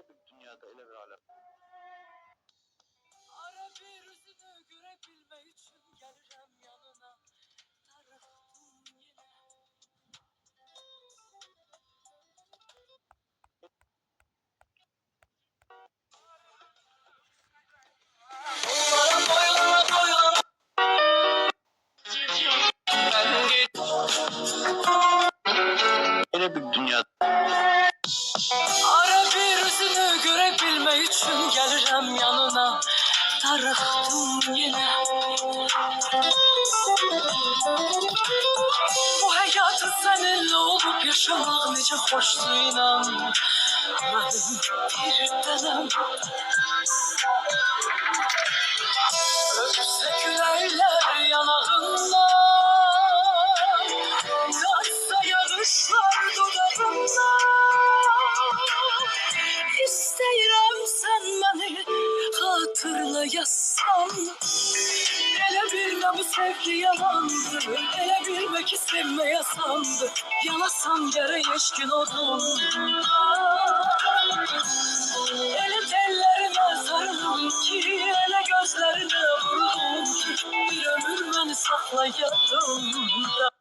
Elə bir dünyada, elə bir aləm. Ara bir üzünü görebilmek için gelirim yanına. Darıktım yine. Elə bir dünyada. Ara bir yüzünü görebilmek için gelirim yanına. Darıktım yine. Bu hayatı seninle olup yaşamak nece hoştu inan. Benim bir tanem. Öpse gülerler yanağından. Yatsa yarışlar dudağından. İsteyirəm sen beni hatırlayasan. Ele bilmem bu sevgi yalandır. Ele bilme ki sevmeye sandı. Yalasan yere yeşkin odunda. Ele tellerine sarıldım ki, ele gözlerine vurdum ki, bir ömür beni saklayadım da.